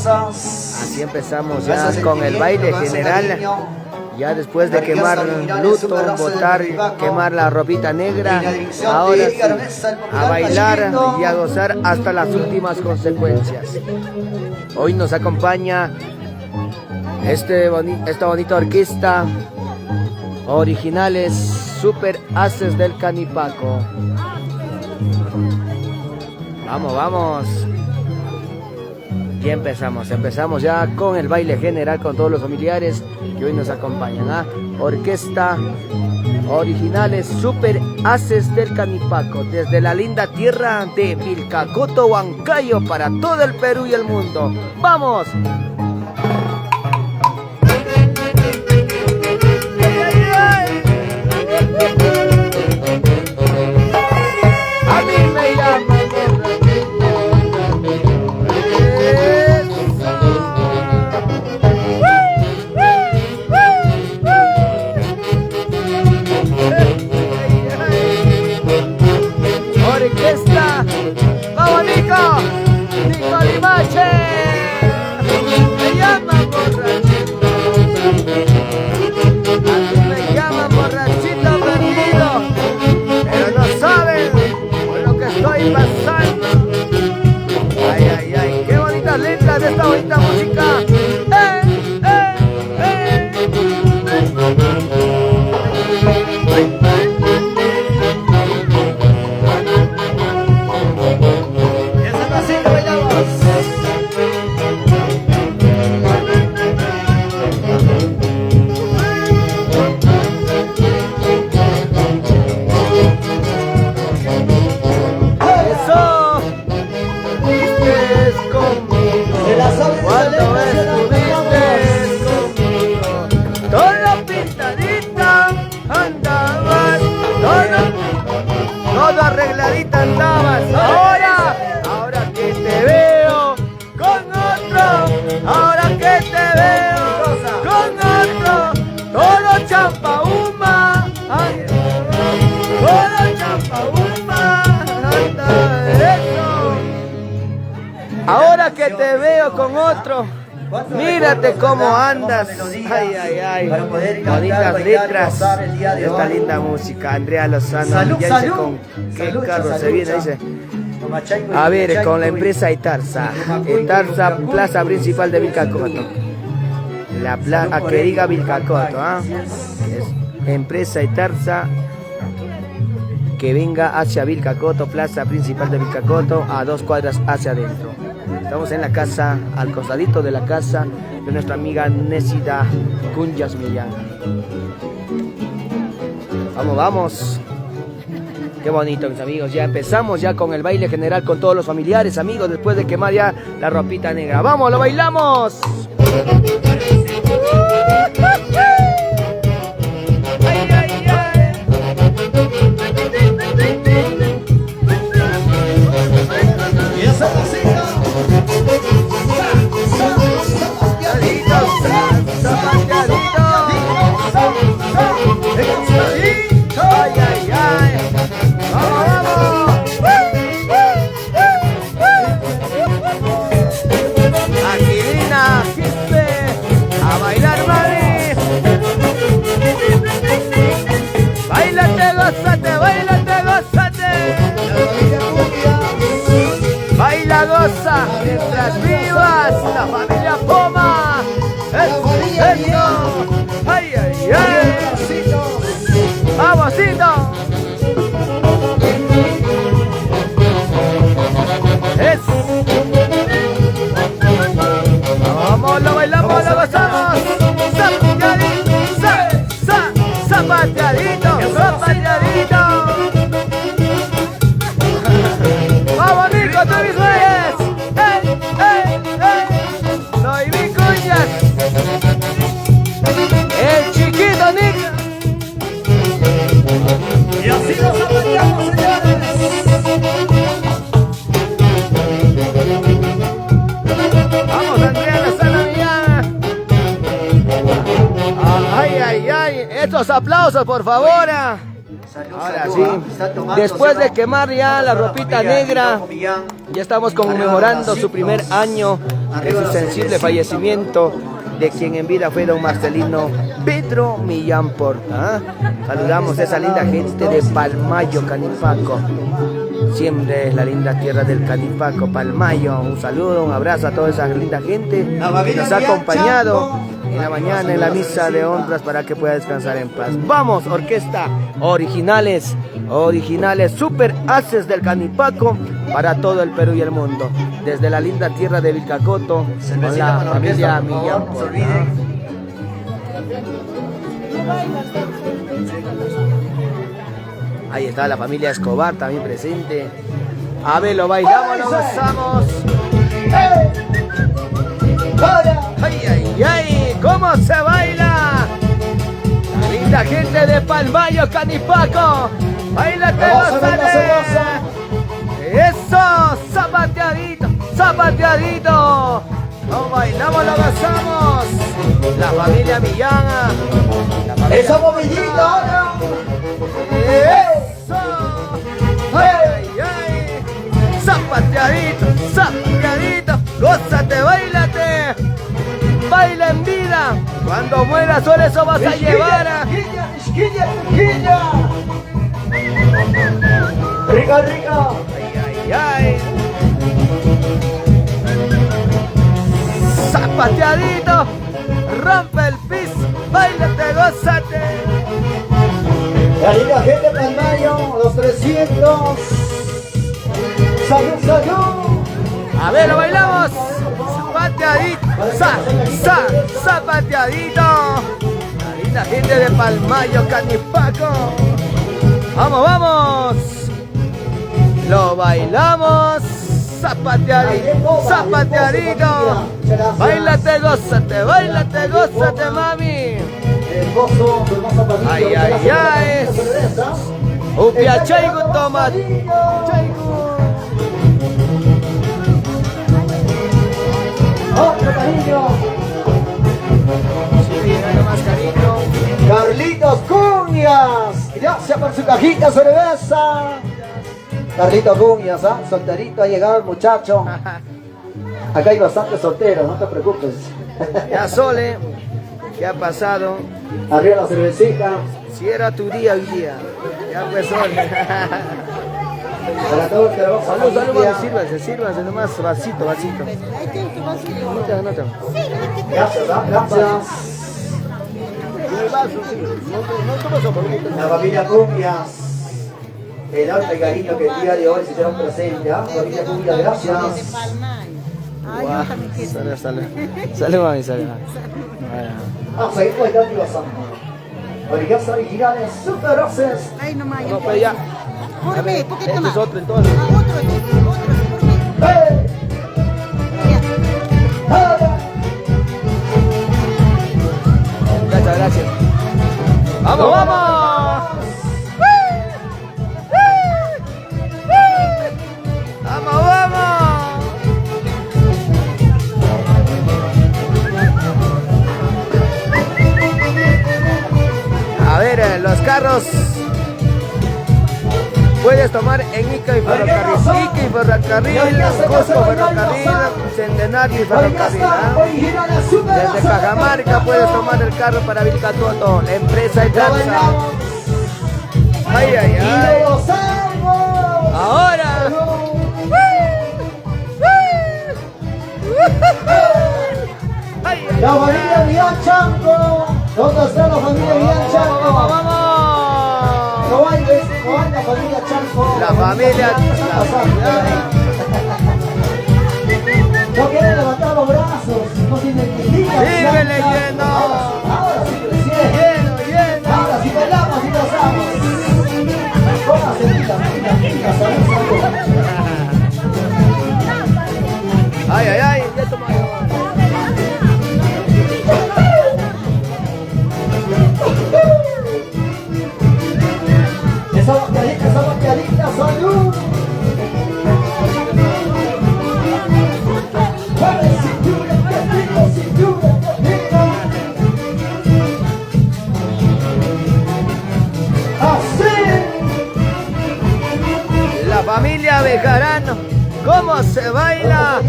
Así empezamos ya con el baile general. Ya después de quemar luto, botar, quemar la ropita negra, ahora sí, a bailar y a gozar hasta las últimas consecuencias. Hoy nos acompaña esta bonita orquesta, Originales Super Haces del Canipaco. Vamos, vamos. Y empezamos ya con el baile general con todos los familiares que hoy nos acompañan. Orquesta Originales Super Haces del Canipaco, desde la linda tierra de Vilcacota, Huancayo, para todo el Perú y el mundo. ¡Vamos! A mí me llaman Orquesta, vamos Nico, Nico Limache, me llaman borrachito, a mí me llaman borrachito perdido, pero no saben por lo que estoy pasando. Ay, ay, ay, qué bonitas letras de esta bonita música. Todo arregladita andabas, ahora que te veo con otro, ahora que te veo con otro, todo champaúma, todo champaúma, anda eso. Ahora que te veo con otro, mírate cómo andas. Ay, ay, ay. Bonitas letras de esta linda música. Andrea Lozano. Ya dice con qué carro se viene. Dice. A ver, con la empresa Itarsa. Itarsa, plaza principal de Vilcacota. La plaza que diga Vilcacota. Empresa Itarsa. Que venga hacia Vilcacota, plaza principal de Vilcacota, a 2 cuadras hacia adentro. Estamos en la casa, al costadito de la casa de nuestra amiga Nésida Cunyas Millán. Vamos, vamos. Qué bonito, mis amigos. Ya empezamos ya con el baile general con todos los familiares, amigos, después de quemar ya la ropita negra. ¡Vamos, lo bailamos! ¡Ay, ay, ay! Y esa música. Ay, ay, ay. Vamos, vamos. Aquí Rivas, la familia Poma. Eso. Ay, ay, ay. Vamosito. Vamos, lo bailamos, lo gozamos. Zapateadito, zapateadito. Vamos, Nico, tú mis reyes. Soy Vicuñas. El chiquito Nico. Y así nos zapateamos, señores. Vamos, Andrea, la sala mía. Ay, ay, ay. Estos aplausos, por favor. Ahora sí, después de quemar ya la ropita negra, ya estamos conmemorando su primer año de su sensible fallecimiento, de quien en vida fue don Marcelino Pedro Millán Porta. Saludamos a esa linda gente de Palmayo, Canipaco. Siempre es la linda tierra del Canipaco, Palmayo. Un saludo, un abrazo a toda esa linda gente que nos ha acompañado en la mañana en la misa de honras para que pueda descansar en paz. Vamos, orquesta originales, super haces del Canipaco para todo el Perú y el mundo. Desde la linda tierra de Vilcacoto, con la familia Millán Porta. Ahí está la familia Escobar también presente. A ver, lo bailamos, lo gozamos. ¡Ay, ay, ay! ¿Cómo se baila? La linda gente de Palmayo, Canipaco. ¡Báilate, gózate! ¡Eso! ¡Zapateadito! ¡Zapateadito! Lo bailamos, lo gozamos. La familia Millana. ¡Esa movillita ahora! ¡Eso! ¡Ay, ay, ay! ¡Zapateadito! ¡Zapateadito! ¡Gózate, bailate! ¡Baila en vida! Cuando mueras solo eso vas a llevar a... ¡Isquilla, isquilla! ¡Rica, rica! ¡Ay, ay, ay! ¡Zapateadito! ¡Rompe el piso! ¡Bailate, gózate! La linda gente de Palmayo, los 300. ¡Salud, salud! A ver, lo bailamos. Zapateadito. Zapateadito. La linda gente de Palmayo, Canipaco. Vamos, vamos. Lo bailamos. Zapateadito. Zapateadito. Bailate, gózate, mami. Ay, ay, ay. Upia chaigu toma. Otro cariño. Sí, llegando más cariño. Carlitos Cuñas. Gracias por su cajita cerveza. Carlitos Cuñas, solterito ha llegado el muchacho. Acá hay bastantes solteros, no te preocupes. Ya Sole, ¿qué ha pasado? Arriba la cervecita. Si era tu día hoy día. Ya pues Sole. Para todos que vamos a Salud, familia. sírvanse nomás, vasito. Ahí tienes tu vasito. No tengo. Gracias, gracias. La familia Cumbias. El alto cariño que el día de hoy se hicieron presente. Familia Cumbias, gracias. Ay, yo también quiero. Sale mami, sale. Vamos a ir con el dato y pasando. Orquestas originales, super haces. Ay, no más. No, pero ya. Por mí, poquito Este más. es otro entonces. Otro, por mí. ¡Hey! Ya. ¡Ahora! Gracias. ¡Vamos, vamos! ¡Vamos, vamos! A ver, los carros puedes tomar en Ica y Ferrocarril. Ica y Ferrocarril, Cusco Ferrocarril, Centenario y Ferrocarril. Desde Cajamarca puedes tomar el carro para Vilcatoto, la empresa Itanza. Ay, ay, ay. Ahora. Ay, La familia Millán Chanco. ¿Dónde está la familia Millán Chanco? ¡Vamos! No bailes, no baila familia Chanco. La familia. No quieren levantar los brazos, no tienen que ir. Sigue leyendo. Ahora sí recién. Lleno, lleno. Ahora sí bailamos y gozamos. Póngase pila, salud. Ay, ay, ay. Ya toma. Esa vaquerita, salud. La familia Bejarano, ¿cómo se baila?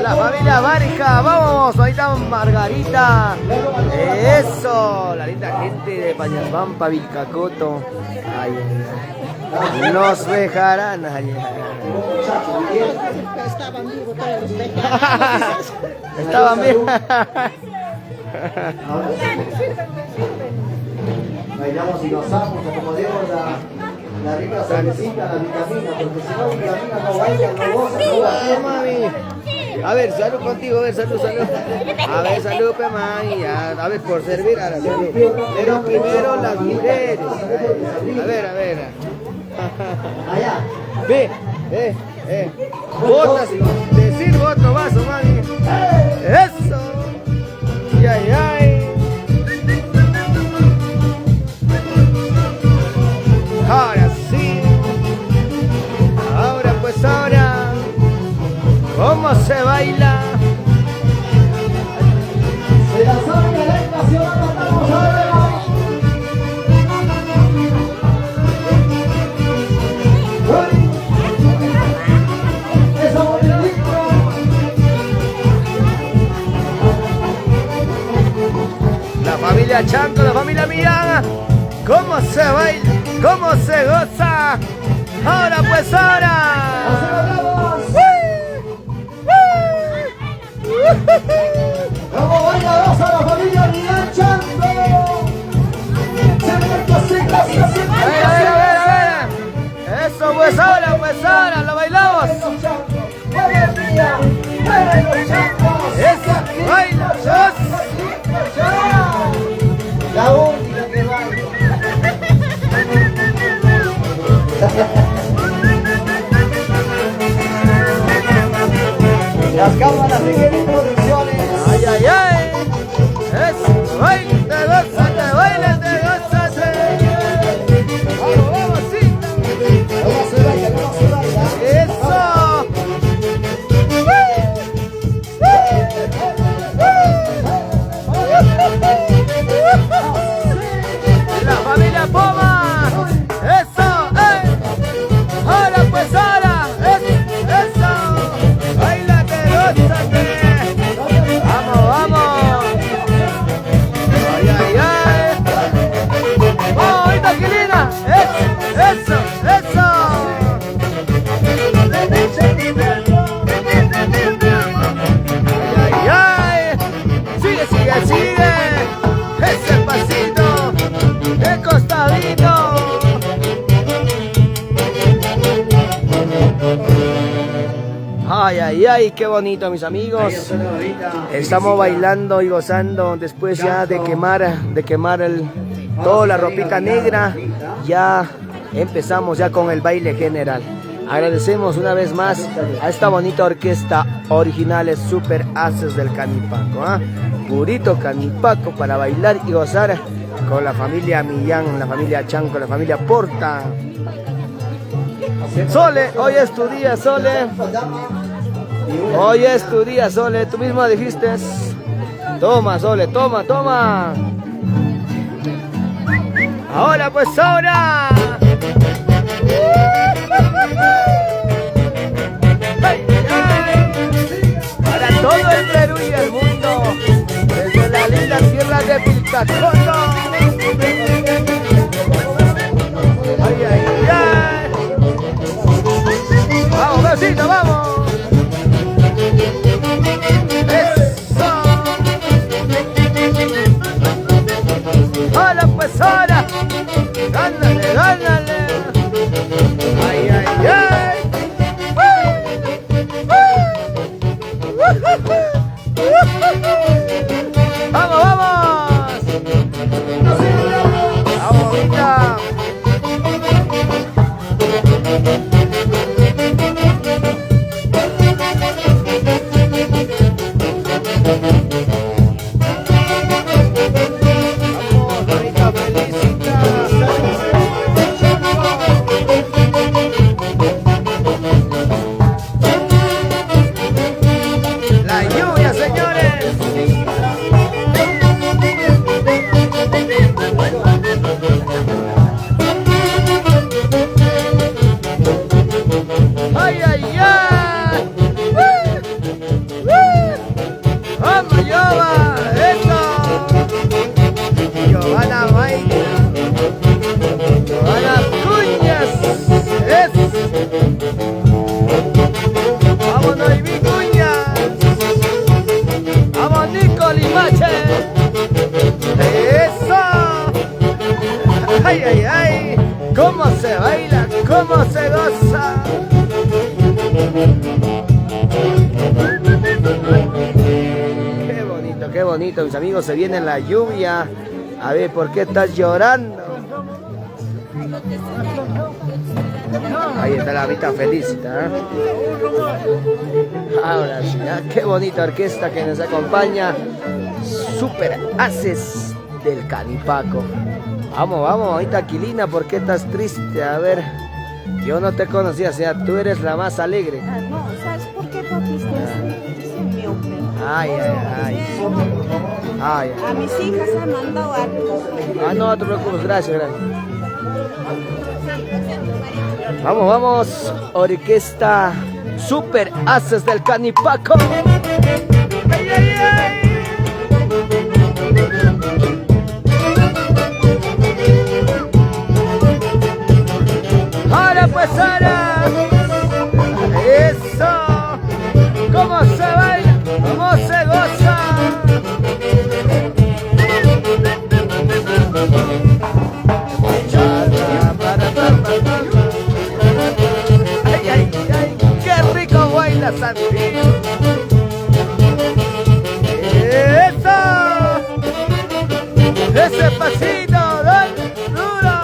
La familia Barja, vamos, ahorita Margarita. Eso, la linda gente de Pañalbampa, Vilcacoto. Ay, ay, ay. Los Bejarán. Ay, ay, ay. Estaban vivos todos los pecados. Estaban bien. Bailamos y gozamos, acomodemos la rica cervecita, la vitamina, porque si no vitamina no baila, no goza, no Ay, baila. mami. A ver, salud contigo, a ver, salud, salud. A ver, salud, pe, mami. Ya, a ver, por servir a la salud. Pero primero las mujeres. A ver, a ver. Allá. Ve, botas, te sirvo otro vaso, mami. Eso. Ay, ay, ay. Ahora sí. Ahora pues ahora. ¿Cómo se baila? Se la sabe de la estación, vamos a ver. Esa bonita. La familia Chanco, la familia Miranda. ¿Cómo se baila? ¿Cómo se goza? Ahora pues ahora. ¿Cómo baila goza la familia Millán Chanco? A ver. Eso pues ahora, lo bailamos. Esa, baila, La única que baila. Las cámaras de Kevin Producciones. ay, ay, ay. Eso, baila, gózate, bailate, gózate. Vamos, sí. ¿Cómo se baila? ¿Cómo se baila? Eso. La familia Poma. Eso, ahora pues ahora. Eso. Bailate, gózate. Vamos, vamos. Ay, ay, ay. Vamos, ahorita, Quilina. Eso, eso. Ay, ay, ay. Sigue, sigue, sigue. Ese pasito. De costadito. Ay, ay, ay, qué bonito, mis amigos. Estamos bailando y gozando después ya de quemar toda la ropita negra. Ya empezamos ya con el baile general. Agradecemos una vez más a esta bonita orquesta Originales Super Ases del Canipaco, purito Canipaco para bailar y gozar con la familia Millán, la familia Chanco, la familia Porta. Sole, hoy es tu día, Sole. Hoy es tu día, Sole. Tú mismo dijiste. Toma, Sole, toma, toma. Ahora, pues ahora. Para todo el Perú y el mundo, desde la linda tierra de Vilcacoto. Ay, ay, ay. Vamos, besito, vamos. ¡Vamos, vamos! ¡Vamos, bonita! ¡Vamos, bonita, felicita! La lluvia, señores. Ay, ay, ay. Vamos, Yoba. Eso. Giovanna Maite. Giovanna Cuñas. Vamos, Noemí Cuñas. Vamos, Nico Limache. Eso. Ay, ay, ay. Cómo se baila, cómo se goza. Qué bonito, mis amigos. Se viene la lluvia. A ver, ¿por qué estás llorando? Ahí está la Rita Felicita, ¿eh? Ahora sí, ¿eh? Qué bonita orquesta que nos acompaña. Super Haces del Canipaco. Vamos, vamos, ahorita Aquilina, ¿por qué estás triste? A ver, yo no te conocía, o sea, tú eres la más alegre. No, ¿sabes por qué, papi? Estoy miope. Ay, ay, ay. Ay, ay. A mis hijas han mandado algo. Ah, no te preocupes, gracias, gracias. Vamos, vamos, orquesta Super Haces del Canipaco. Ay, ay, ay. Ahora pues, ahora. Eso. ¿Cómo se baila? ¿Cómo se goza? Ay, ay, ay, qué rico baila Santín. Eso. Ese pasito, dale, duro.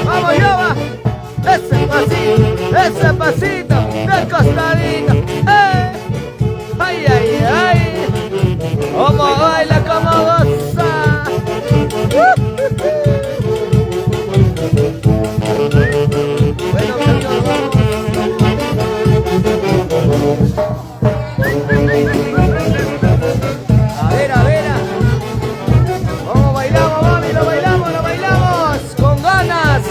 Vamos, Yoba. Ese pasito, de costadito. Ay, ay, ay. Cómo baila, cómo goza. Bueno, amigos, a ver, a ver. ¿Cómo bailamos, mami? Lo bailamos con ganas.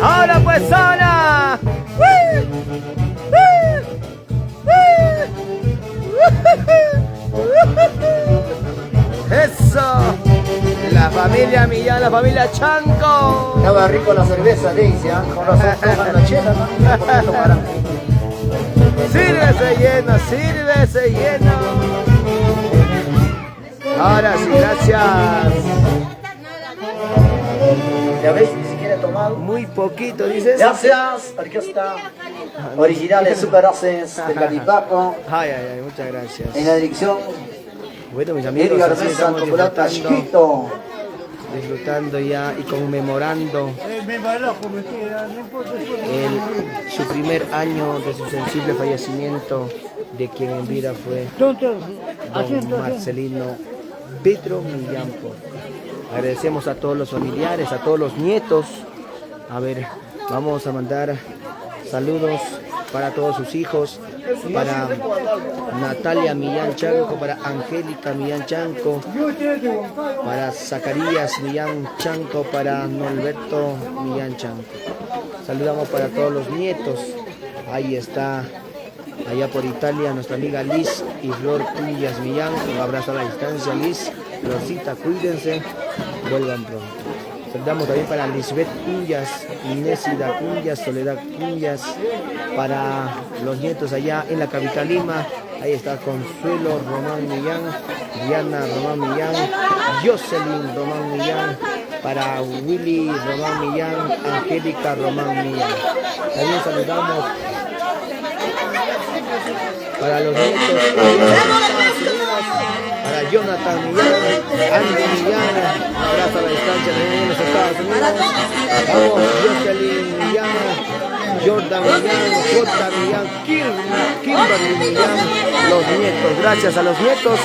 Ahora pues, ahora. Eso. La familia Millán, la familia Chanco. Estaba rico la cerveza, dice, ¿ah? Con razón toman la chela, ¿no? ¿Por qué tomarán? Sírvese lleno. Ahora sí, gracias. ¿Ya ves? Ni siquiera he tomado. Muy poquito, dices. Gracias, orquesta originales Super Haces del Canipaco. Ay, ay, ay, muchas gracias. En la dirección Bueno, mis amigos, Edgar así Mesa, estamos Chocolate Chiquito. disfrutando ya y conmemorando su primer año de su sensible fallecimiento, de quien en vida fue don Marcelino Pedro Millán Porco. Agradecemos a todos los familiares, a todos los nietos. A ver, vamos a mandar saludos para todos sus hijos, para Natalia Millán Chanco, para Angélica Millán Chanco, para Zacarías Millán Chanco, para Norberto Millán Chanco. Saludamos para todos los nietos. Ahí está, allá por Italia, nuestra amiga Liz y Flor Cuyas Millán. Un abrazo a la distancia, Liz, Florcita, cuídense, vuelvan pronto. Saludamos también para Lisbeth Cuyas, Inésida Cuyas, Soledad Cuyas, para los nietos allá en la capital Lima. Ahí está Consuelo Román Millán, Diana Román Millán, Jocelyn Román Millán, para Willy Román Millán, Angélica Román Millán. También saludamos para los nietos, para Jonathan Millán, Andy Millán, gracias a la distancia también en los Estados Unidos. Vamos, Jocelyn Millán, Jordan Millán, J. Millán, Kimberly Millán, los nietos. Gracias a los nietos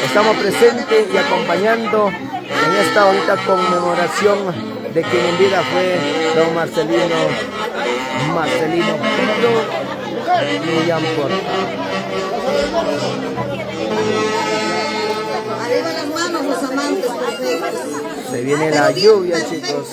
estamos presentes y acompañando en esta bonita conmemoración de quien en vida fue don Marcelino Pito Millán Porta. Arriba las manos los amantes perfectos. Se viene la lluvia, chicos.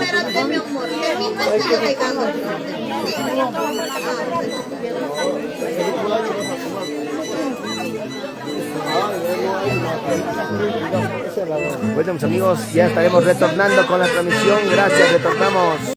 Espérate, mi amor, termina está llegando. Bueno, mis amigos, ya estaremos retornando con la transmisión. Gracias, retornamos.